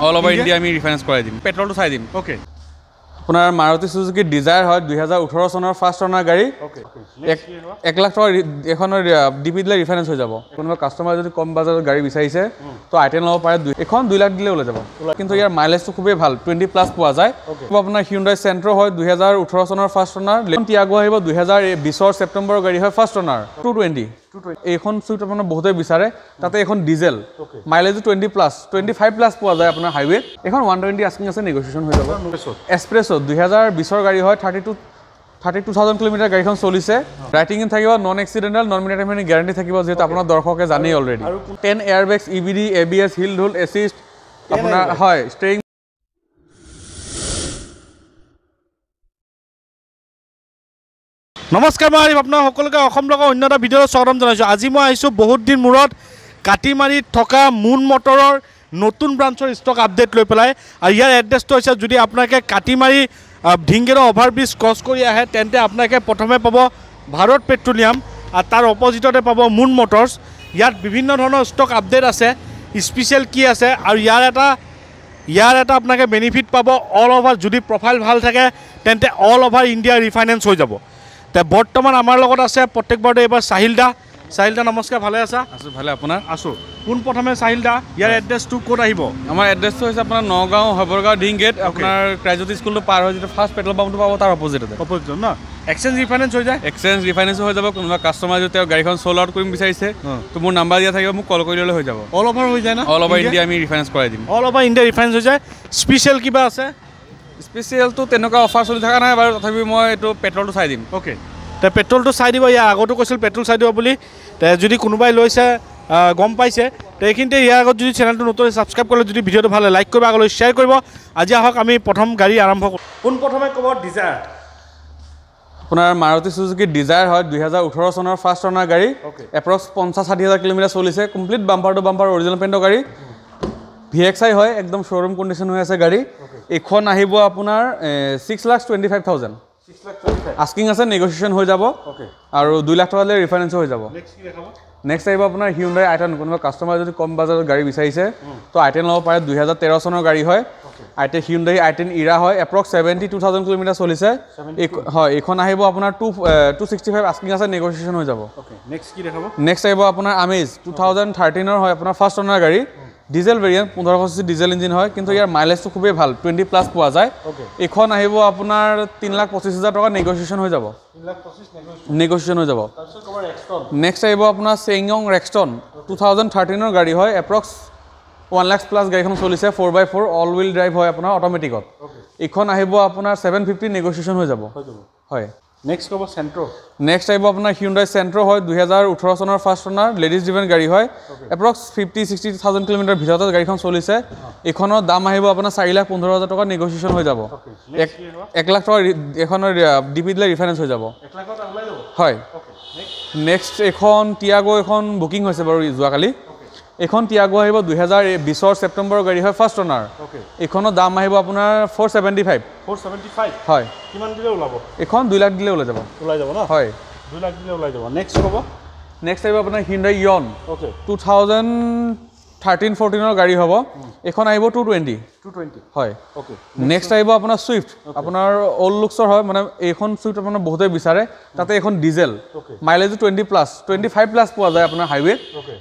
All over India আমি refinance কৰাই দিম পেট্ৰলটো চাই দিম ওকে আপোনাৰ মাৰুতি সুজুকি ডিজায়াৰ হয় 2018 চনৰ ফাৰ্ষ্ট অনাৰ গাড়ী ওকে 1 লাখ টকা এখনৰ ডিপি দিলে ৰিফাইনেন্স হৈ যাব কোনোবা কাষ্টমাৰ যদি কম বাজেটৰ গাড়ী বিচাৰিছে তো আইটেন ল'ব পাৰে এখন 2 লাখ দিলে ওলাই যাব কিন্তু ইয়াৰ মাইলেজটো খুবেই ভাল 20 প্লাছ পোৱা যায় আপোনাৰ হিউণ্ডাই চেন্ট্ৰ হয় 2018 চনৰ ফাৰ্ষ্ট অনাৰ টিয়াগো আহিব 2020 ছেপ্টেম্বৰৰ গাড়ী হয় ফাৰ্ষ্ট অনাৰ 220 এইখন সুইট আপোনাৰ বহুতে বিচাৰে তাতে এখন ডিজেল মাইলেজ 20 প্লাছ 25 প্লাছ পোৱা যায় আপোনাৰ হাইৱে এখন 120 আস্কিং আছে নেগোচিয়েশন হৈ যাব এক্সপ্ৰেছো 2020 গাড়ী হয় 32,000 কিলোমিটাৰ গাড়ীখন চলিছে ৰাইটিং ইন থাকিব নন এক্সিডেন্টাল নন মিনিটাইমেনি গ্যাৰান্টি থাকিব যেহেতু আপোনাৰ দৰ্শকে জানেই অলৰেডি 10 এয়াৰবেগছ ইবিডি এবিএছ হিল ঢোল এছিষ্ট আপোনাৰ হয় ষ্টেৰিং নমস্কাৰ মই আপোনাৰ সকলোকে অসম লগৰ অন্য এটা ভিডিঅ'ত স্বাগতম জনাইছোঁ আজি মই আহিছোঁ বহুত দিন মূৰত কাটিমাৰীত থকা মুন মটৰৰ নতুন ব্ৰাঞ্চৰ ষ্টক আপডেট লৈ পেলাই আৰু ইয়াৰ এড্ৰেছটো হৈছে যদি আপোনালোকে কাটিমাৰী ঢিংগেৰৰ অভাৰব্ৰিজ ক্ৰছ কৰি আহে তেন্তে আপোনালোকে প্ৰথমে পাব ভাৰত পেট্ৰলিয়াম আৰু তাৰ অপজিটতে পাব মুন মটৰ্ছ ইয়াত বিভিন্ন ধৰণৰ ষ্টক আপডেট আছে স্পেচিয়েল কি আছে আৰু ইয়াৰ এটা আপোনালোকে বেনিফিট পাব অল অভাৰ যদি প্ৰফাইল ভাল থাকে তেন্তে অল অভাৰ ইণ্ডিয়া ৰিফাইনেন্স হৈ যাব তে বৰ্তমান আমাৰ লগত আছে প্ৰত্যেকবাৰতে এইবাৰ সাহিল দা নমস্কাৰ ভালে আছা আছোঁ ভালে আপোনাৰ আছোঁ পোন প্ৰথমে সাহিল দা ইয়াৰ এড্ৰেছটো ক'ত আহিব আমাৰ এড্ৰেছটো হৈছে আপোনাৰ নগাঁও হবৰগাঁও ডিং গেট আপোনাৰ ক্ৰাইজটি স্কুলটো পাৰ হৈ যিটো ফাৰ্ষ্ট পেট্ৰল পাম্পটো পাব তাৰ অপজিট ন এক্সচেঞ্জ ৰিফাইনেন্স হৈ যায় এক্সচেঞ্জ ৰিফাইনেন্সো হৈ যাব কোনোবা কাষ্টমাৰ যদি তেওঁ গাড়ীখন চল আউট কৰিম বিচাৰিছে তো মোৰ নাম্বাৰ দিয়া থাকিব মোক কল কৰি ল'লে হৈ যাব অল অভাৰ হৈ যায় না অল অভাৰ ইণ্ডিয়া আমি ৰিফাইনেন্স কৰাই দিম অল অভাৰ ইণ্ডিয়া ৰিফাইনেন্স হৈ যায় স্পেচিয়েল কিবা আছে স্পেচিয়েলটো তেনেকুৱা অফাৰ চলি থকা নাই বাৰু তথাপি মই এইটো পেট্ৰলটো চাই দিম অ'কে তে পেট্ৰলটো চাই দিব ইয়াৰ আগতো কৈছিল পেট্ৰল চাই দিব বুলি তে যদি কোনোবাই লৈছে গম পাইছে তে এইখিনিতে ইয়াৰ আগত যদি চেনেলটো নতুন ছাবস্ক্ৰাইব কৰিলে যদি ভিডিঅ'টো ভাল লাইক কৰিব আগলৈ শ্বেয়াৰ কৰিব আজি আহক আমি প্ৰথম গাড়ী আৰম্ভ কৰোঁ পোনপ্ৰথমে ক'ব ডিজায়াৰ আপোনাৰ মাৰুতি সুজুকি ডিজায়াৰ হয় 2018 চনৰ ফাৰ্ষ্ট অনাৰ গাড়ী এপ্ৰক্স 50-60,000 কিলোমিটাৰ চলিছে complete bumper to bumper original পেইণ্টৰ গাড়ী VXI হয় একদম শ্ব'ৰুম কণ্ডিশ্যন হৈ আছে গাড়ী এইখন আহিব আপোনাৰ 6,25,000 আস্কিং আছে নেগোচিয়েশ্যন হৈ যাব আৰু 2 লাখ টকালৈ ৰিফাইনেন্সো হৈ যাব নেক্সট আহিব আপোনাৰ হিউণ্ডাই আইটেন কোনোবা কাষ্টমাৰ যদি কম বাজেটৰ গাড়ী বিচাৰিছে তো আইটেন ল'ব পাৰে 2013 চনৰ গাড়ী হয় হিউণ্ডাই আইটেন ইৰা হয় এপ্ৰক্স 72,000 কিলোমিটাৰ চলিছে হয় এইখন আহিব আপোনাৰ 265 আস্কিং আছে নেগোচিয়েশ্যন হৈ যাব নেক্সট আহিব আপোনাৰ আমেজ 2013 হয় আপোনাৰ ফাৰ্ষ্ট অনাৰ গাড়ী ডিজেল ভেৰিয়েণ্ট 1500 ডিজেল ইঞ্জিন হয় কিন্তু ইয়াৰ মাইলেজটো খুবেই ভাল 20 প্লাছ পোৱা যায় এইখন আহিব আপোনাৰ 3,25,000 টকা নেগোচিয়েশ্যন হৈ যাব নেগোচিয়েশ্যন হৈ যাব নেক্সট আহিব আপোনাৰ চেংয়ং ৰেক্সটন 2013 গাড়ী হয় এপ্ৰক্স 1 লাখ প্লাছ গাড়ীখন চলিছে 4x4 অল হুইল ড্ৰাইভ হয় আপোনাৰ অট'মেটিকত এইখন আহিব আপোনাৰ 750 নেগোচিয়েশ্যন হৈ যাব হয় নেক্সট ক'ব চেন্ট্ৰ নেক্সট আহিব আপোনাৰ হিউণ্ডাই চেন্ট্ৰ হয় 2018 চনৰ ফাৰ্ষ্ট অনাৰ লেডিজ ড্ৰিভেন গাড়ী হয় এপ্ৰক্স 50-60,000 কিলোমিটাৰ ভিতৰতে গাড়ীখন চলিছে এইখনৰ দাম আহিব আপোনাৰ 4,15,000 টকা নেগোচিয়েশ্যন হৈ যাব 1 লাখ টকা এখনৰ ডিপি দিলে ৰিফাইনেন্স হৈ যাব হয় নেক্সট এখন টিয়াগো এখন বুকিং হৈছে বাৰু যোৱাকালি এখন টিয়াগো আহিব 2020 ছেপ্টেম্বৰৰ গাড়ী হয় ফাৰ্ষ্ট অনাৰ এইখনৰ দাম আহিব আপোনাৰ 475 হয় কিমান দিলে ওলাব এখন 2 লাখ দিলে ওলাই যাব ন হয় 2 লাখ দিলে ওলাই যাব নেক্সট ক'ব নেক্সট আহিব আপোনাৰ হিউণ্ডাই ইয়ন 2013-14 গাড়ী হ'ব এখন আহিব 220 হয় নেক্সট আহিব আপোনাৰ ছুইফ্ট আপোনাৰ অল্ড লুকছৰ হয় মানে এইখন ছুইফ্ট আপোনাৰ বহুতে বিচাৰে তাতে এখন ডিজেল মাইলেজ 20 প্লাছ 25 প্লাছ পোৱা যায় আপোনাৰ হাইৱে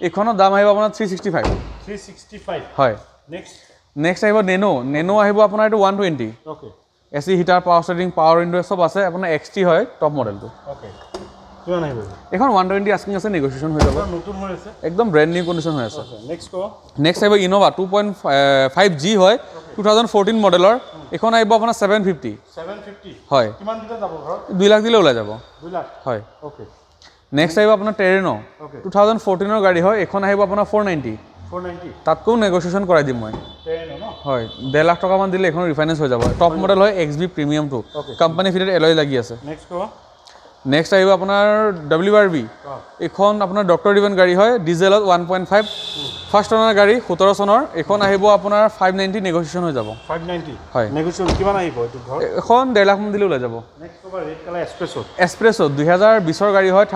এইখনৰ দাম আহিব আপোনাৰ 365 হয় নেক্সট আহিব নেনো আহিব আপোনাৰ এইটো 120 AC heater power steering power window চব আছে আপোনাৰ XT হয় টপ মডেলটো এখন 120 আস্কিং আছে নেগোচিয়েশ্যন হৈ যাব একদম ব্ৰেণ্ড নিউ কণ্ডিশ্যন হৈ আছে নেক্সট আহিব ইন'ভা 2.5G হয় 2014 মডেলৰ এখন আহিব আপোনাৰ 750 হয় 2 লাখ দিলে ওলাই যাব হয় নেক্সট আহিব আপোনাৰ টেৰেনো 2014 গাড়ী হয় এখন আহিব আপোনাৰ 490 তাতকৈও নেগোচিয়েশ্যন কৰাই দিম মই হয় 1.5 লাখ টকামান দিলে এখন ৰিফাইনেন্স হৈ যাব টপ মডেল হয় XB প্ৰিমিয়ামটো কোম্পানী ফিটেড এলয় লাগি আছে নেক্সট আহিব আপোনাৰ WRV এখন আপোনাৰ ডক্টৰ ডিভেন গাড়ী হয় ডিজেলত 1.5 ফাৰ্ষ্ট অনাৰ গাড়ী 17 চনৰ এখন আহিব আপোনাৰ 590 নেগোচিয়েশ্যন হৈ যাব 590 হয় নেগোচিয়েশ্যন কিমান আহিব এইটো ধৰ এখন 1.5 লাখ মান দিলে ওলাই যাব নেক্সট ক'ব ৰেড কালাৰ এক্সপ্ৰেছো 2020 গাড়ী হয়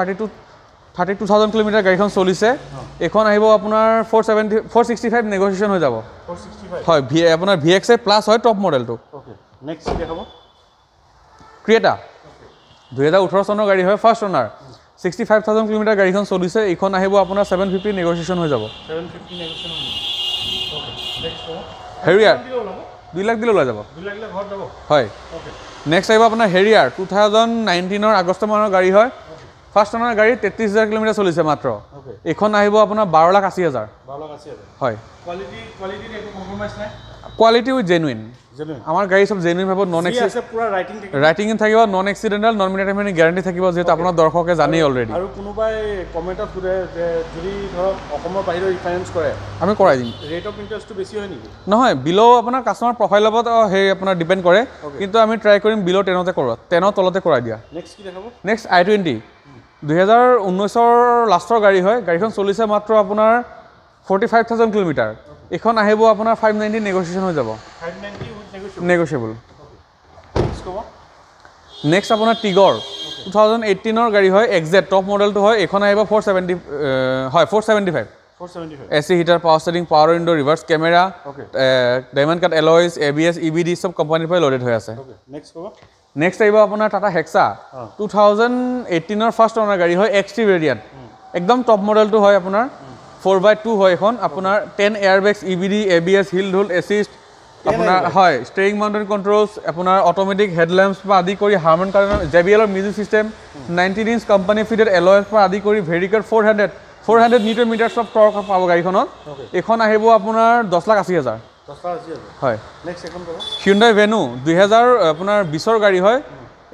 32,000 কিলোমিটাৰ গাড়ীখন চলিছে এখন আহিব আপোনাৰ 465 নেগোচিয়েশ্যন হৈ যাব 465 হয় আপোনাৰ VXI প্লাছ হয় টপ মডেলটো ওকে নেক্সট কি দেখাব ক্ৰিয়েটা 2018 চনৰ গাড়ী হয় ফাৰ্ষ্ট অনাৰ 65,000 কিলোমিটাৰ গাড়ীখন চলিছে এইখন আহিব আপোনাৰ 750 নেগোচিয়েশ্যন হৈ যাব 750 নেগোচিয়েশ্যন ওকে নেক্সট হেৰিয়াৰ 2 লাখ দিলে ওলাই যাব 2 লাখ ঘৰ যাব হয় ওকে নেক্সট আহিব আপোনাৰ হেৰিয়াৰ 2019 আগষ্ট মানৰ গাড়ী হয় ফাৰ্ষ্ট অনাৰ গাড়ী 33,000 কিলোমিটাৰ চলিছে মাত্ৰ এইখন আহিব আপোনাৰ 12,80,000 হয় কোৱালিটি একো কম্প্ৰমাইজ নাই কোৱালিটি উইথ জেনুইন আমাৰ গাড়ী সব জেনুইন ভাবে নন ৰাইটিং থাকিব নন এক্সিডেণ্টেল নন মিনিটাৰমিনি গ্যাৰাণ্টি থাকিব যেহেতু আপোনাৰ দৰ্শকে জানেই অলৰেডি আৰু কোনোবাই কমেণ্টত সুধে যে যদি ধৰক অসমৰ বাহিৰৰ ৰিফাইনেন্স কৰে আমি কৰাই দিম ৰেট অফ ইণ্টাৰেষ্টটো বেছি হয় নেকি নহয় বিলো আপোনাৰ কাষ্টমাৰ প্ৰফাইলৰ ওপৰত সেই আপোনাৰ ডিপেণ্ড কৰে কিন্তু আমি ট্ৰাই কৰিম বিলো 10তে কৰোঁ 10ৰ তলতে কৰাই দিয়া নেক্সট কি দেখাব নেক্সট i20 2019 লাষ্টৰ গাড়ী হয় গাড়ীখন চলিছে মাত্ৰ আপোনাৰ 45,000 কিলোমিটাৰ এখন আহিব আপোনাৰ 590 নেগোচিয়েশ্যন হৈ যাব 590 নেগোচিয়েবল নেক্সট আপোনাৰ টিগৰ 2018 গাড়ী হয় এক্সজেট টপ মডেলটো হয় এখন আহিব 470 হয় 475 AC heater power steering power window reverse camera diamond cut alloys ABS EBD সব কোম্পানীৰ পৰা লোডেড হৈ আছে নেক্সট আহিব আপোনাৰ টাটা হেক্সা 2018 ফাৰ্ষ্ট অনাৰ গাড়ী হয় XT ভেৰিয়েণ্ট একদম টপ মডেলটো হয় আপোনাৰ 4x2 হয় এখন আপোনাৰ 10 airbags EBD ABS hill hold assist আপোনাৰ হয় ষ্টেৰিং মাউণ্টেন কণ্ট্ৰলছ আপোনাৰ অটোমেটিক হেডলেম্পছ পৰা আদি কৰি হাৰমন কাৰ্ডৰ JBL music system 19 inch company fitted alloys পৰা আদি কৰি ভেৰিকেল 400 নিউটন মিটাৰ অফ টৰ্ক পাব গাড়ীখনত এখন আহিব আপোনাৰ 10,80,000 হয় নেক্সট এখন ক'ব Hyundai Venue 2000 আপোনাৰ 20ৰ গাড়ী হয়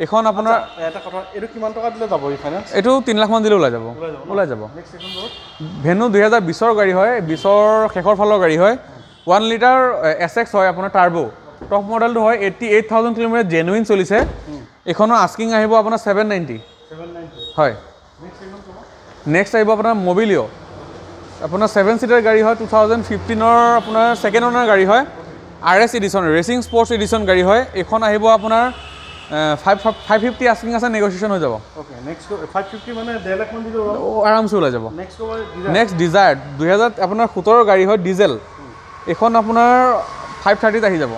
এখন আপোনাৰ এটা কথা এটো কিমান টকা দিলে যাব ৰিফাইনেন্স এটো 3 লাখ মান দিলে ওলাই যাব নেক্সট এখন ক'ব Venue 2020ৰ গাড়ী হয় 20ৰ শেষৰ ফালৰ গাড়ী হয় 1 লিটাৰ SX হয় আপোনাৰ টাৰ্বো টপ মডেলটো হয় 88,000 কিলোমিটাৰ জেনুইন চলিছে এখনৰ আস্কিং আহিব আপোনাৰ 790 হয় নেক্সট আহিব আপোনাৰ মবিলিও আপোনাৰ 7 সিটাৰ গাড়ী হয় 2015ৰ আপোনাৰ সেকেন্ড অনাৰ গাড়ী হয় RS edition racing sports edition গাড়ী হয় এখন আহিব আপোনাৰ 550 আস্কিং আছে নেগোচিয়েশ্যন হৈ যাব ওকে নেক্সট 550 মানে 1.5 লাখ মান দিলে আৰামছে ওলাই যাব নেক্সট ডিজায়াৰ 2000 আপোনাৰ 17ৰ গাড়ী হয় ডিজেল এখন আপোনাৰ 530 আহি যাব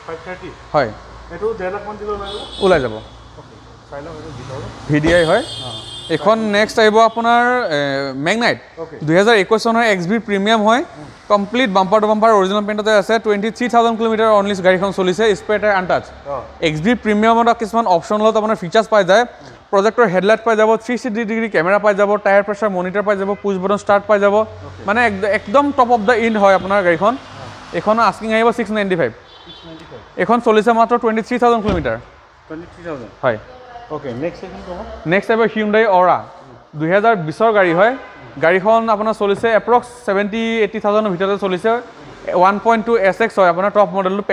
530 হয় এটো 1.5 লাখ মান দিলে ওলাই যাব ওকে চাই লও এটো ভিতৰৰ VDI হয় এখন নেক্সট আহিব আপোনাৰ ম্যাগনাইট 2021 চনৰ XB প্ৰিমিয়াম হয় complete bumper to bumper original পেইণ্টতে আছে 23,000 কিলোমিটাৰ অনলি গাড়ীখন চলিছে স্পেয়াৰ টায়াৰ আনটাচ XB প্ৰিমিয়ামত কিছুমান অপচন লগত আপোনাৰ ফিচাৰ্ছ পাই যায় প্ৰজেক্টৰ হেডলাইট পাই যাব 360 ডিগ্ৰী কেমেৰা পাই যাব টায়াৰ প্ৰেছাৰ মনিটৰ পাই যাব পুশ বটন ষ্টাৰ্ট পাই যাব মানে একদম টপ অফ দা ইন হয় আপোনাৰ গাড়ীখন এখন আস্কিং আহিব 695 এখন চলিছে মাত্ৰ 23,000 কিলোমিটাৰ 23,000 হয় ওকে নেক্সট এখন ক'ব নেক্সট আহিব Hyundai Aura 2020ৰ গাড়ী হয় গাড়ীখন আপোনাৰ চলিছে এপ্ৰক্স 70-80,000 ভিতৰতে চলিছে 1.2 SX হয় আপোনাৰ টপ মডেলটো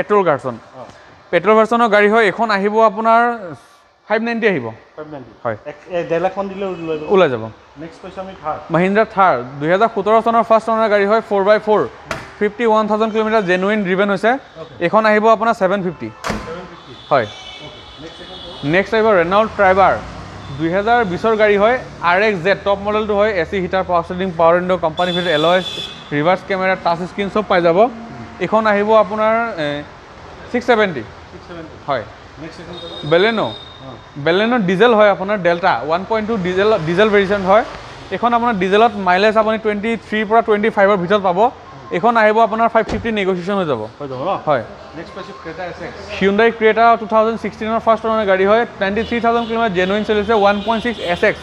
পেট্ৰল ভাৰ্চনৰ গাড়ী হয় এখন আহিব আপোনাৰ 590 আহিব 590 হয় 1.5 লাখ মান দিলে ওলাই যাব নেক্সট কৈছো আমি থাৰ মহিন্দ্ৰা থাৰ 2017 চনৰ ফাৰ্ষ্ট অনাৰ গাড়ী হয় 4x4 51,000 কিলোমিটাৰ জেনুইন ড্ৰিভেন হৈছে এখন আহিব আপোনাৰ 750 হয় নেক্সট আহিব ৰেনল্ট ট্ৰাইবাৰ 2020ৰ গাড়ী হয় RXZ টপ মডেলটো হয় AC heater power steering power window company fitted alloys reverse camera touch screen সব পাই যাব এখন আহিব আপোনাৰ 670 হয় নেক্সট এখন বেলেনো ডিজেল হয় আপোনাৰ ডেল্টা 1.2 ডিজেল ভেৰিয়েণ্ট হয় এখন আপোনাৰ ডিজেলত মাইলেজ আপুনি 23 পৰা 25ৰ ভিতৰত পাব এখন আহিব আপোনাৰ 550 নেগোচিয়েশ্যন হৈ যাব হয় নেক্সট পাইছো ক্ৰেটা SX Hyundai Creta 2016ৰ ফাৰ্ষ্ট অনাৰ গাড়ী হয় 93,000 কিলোমিটাৰ জেনুইন চলিছে 1.6 SX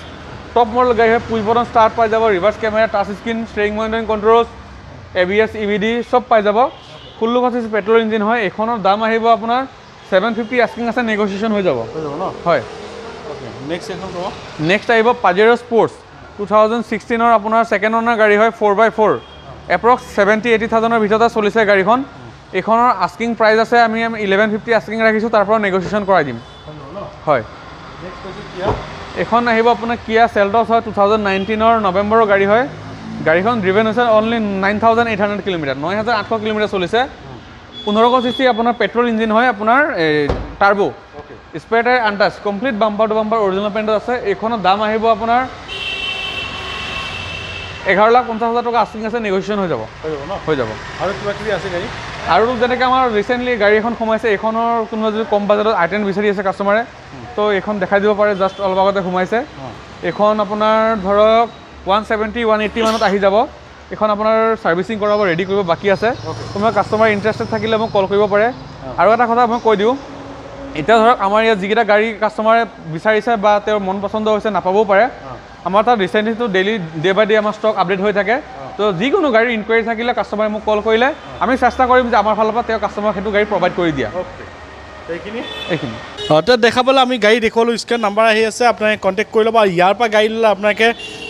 টপ মডেল গাড়ী হয় পুশ বটন ষ্টাৰ্ট পাই যাব reverse camera touch screen steering mounted controls ABS EBD সব পাই যাব 16 পেট্ৰল ইঞ্জিন হয় এখনৰ দাম আহিব আপোনাৰ 750 আস্কিং আছে নেগোচিয়েশ্যন হৈ যাব হয় ওকে নেক্সট এখন ক'ব নেক্সট আহিব Pajero Sports 2016ৰ আপোনাৰ সেকেন্ড অনাৰ গাড়ী হয় 4x4 এপ্ৰক্স 70-80,000ৰ ভিতৰতে চলিছে গাড়ীখন এখনৰ আস্কিং প্ৰাইস আছে আমি 1150 আস্কিং ৰাখিছো তাৰ পৰা নেগোচিয়েশ্যন কৰাই দিম হয় নেক্সট কৈছো কিয়া এখন আহিব আপোনাৰ Kia Seltos হয় 2019ৰ নৱেম্বৰৰ গাড়ী হয় গাড়ীখন ড্ৰিভেন হৈছে অনলি 9,800 কিলোমিটাৰ 9,800 কিলোমিটাৰ চলিছে 1500 সিসি আপোনাৰ পেট্ৰল ইঞ্জিন হয় আপোনাৰ turbo spare tyre untouch complete bumper to bumper original পেইণ্টত আছে এখনৰ দাম আহিব আপোনাৰ 11,50,000 টকা আস্কিং আছে, নেগোচিয়েশ্যন হৈ যাব হৈ যাব। আৰু কিবা কিবি আছে গাড়ী? আৰু যেনেকৈ আমাৰ ৰিচেণ্টলি গাড়ী এখন সোমাইছে, এইখনৰ কোনোবা যদি কম বাজেটত i10 বিচাৰি আছে কাষ্টমাৰে, তো এইখন দেখাই দিব পাৰে, জাষ্ট অলপ আগতে সোমাইছে। এইখন আপোনাৰ ধৰক 170, 180 মানত আহি যাব। এইখন আপোনাৰ ছাৰ্ভিচিং কৰাব, ৰেডি কৰিব বাকী আছে। কোনোবা কাষ্টমাৰ ইণ্টাৰেষ্টেড থাকিলে মোক কল কৰিব পাৰে। আৰু এটা কথা মই কৈ দিওঁ, এতিয়া ধৰক আমাৰ ইয়াত যিকেইটা গাড়ী কাষ্টমাৰে বিচাৰিছে বা তেওঁৰ মন পচন্দ হৈছে নাপাবও পাৰে, আমাৰ তাত ৰিচেণ্টলিটো ডেইলি ডে বাই ডে আমাৰ ষ্টক আপডেট হৈ থাকে। তো যিকোনো গাড়ীৰ ইনকুৱাৰী থাকিলে কাষ্টমাৰে মোক কল কৰিলে আমি চেষ্টা কৰিম যে আমাৰ ফালৰ পৰা তেওঁ কাষ্টমাৰক সেইটো গাড়ী প্ৰভাইড কৰি দিয়া। এইখিনি তো দেখা পালে আমি গাড়ী দেখুৱালোঁ, স্ক্ৰীণ নাম্বাৰ আহি আছে, আপোনালোকে কণ্টেক্ট কৰি ল'ব। আৰু ইয়াৰ পৰা গাড়ী ল'লে আপোনালোকে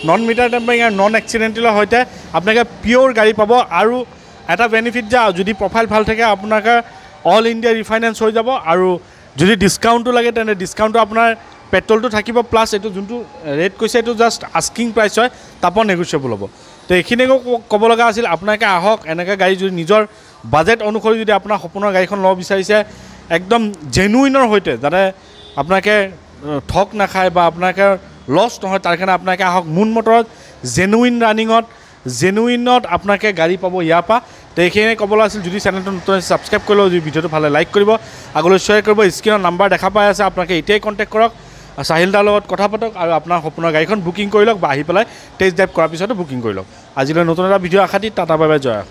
নন মিটাৰ টেম্পাৰিং আৰু নন এক্সিডেণ্টেলৰ সৈতে আপোনালোকে পিয়'ৰ গাড়ী পাব। আৰু এটা বেনিফিট যে যদি প্ৰফাইল ভাল থাকে আপোনালোকে অল ইণ্ডিয়া ৰিফাইনেন্স হৈ যাব। আৰু যদি ডিছকাউণ্টটো লাগে তেন্তে ডিছকাউণ্টটো আপোনাৰ পেট্ৰলটো থাকিব, প্লাছ এইটো যোনটো ৰেট কৈছে এইটো জাষ্ট আস্কিং প্ৰাইচ হয়, তাৰপৰা নেগচিয়েবল হ'ব। তো এইখিনিকে ক'ব লগা আছিল। আপোনালোকে আহক, এনেকৈ গাড়ী যদি নিজৰ বাজেট অনুসৰি যদি আপোনাৰ সপোনৰ গাড়ীখন ল'ব বিচাৰিছে একদম জেনুইনৰ সৈতে, যাতে আপোনালোকে ঠগ নাখায় বা আপোনালোকে লছ নহয়, তাৰ কাৰণে আপোনালোকে আহক মুন মটৰত। জেনুইন জেনুইনত আপোনালোকে গাড়ী পাব ইয়াৰ পৰা। তো এইখিনিয়ে ক'বলৈ আছিল। যদি চেনেলটো নতুন আছে ছাবস্ক্ৰাইব কৰি লওক, যদি ভিডিঅ'টো ভালে লাইক কৰিব, আগলৈ শ্বেয়াৰ কৰিব। স্ক্ৰীণৰ নাম্বাৰ দেখা পাই আছে, আপোনালোকে এতিয়াই কণ্টেক্ট কৰক, চাহিল দাৰ লগত কথা পাতক আৰু আপোনাৰ সপোনৰ গাড়ীখন বুকিং কৰি লওক, বা আহি পেলাই টেষ্ট ড্ৰাইভ কৰাৰ পিছতো বুকিং কৰি লওক। আজিলৈ নতুন এটা ভিডিঅ' আশা দি টাটা বাই বাই, জয়।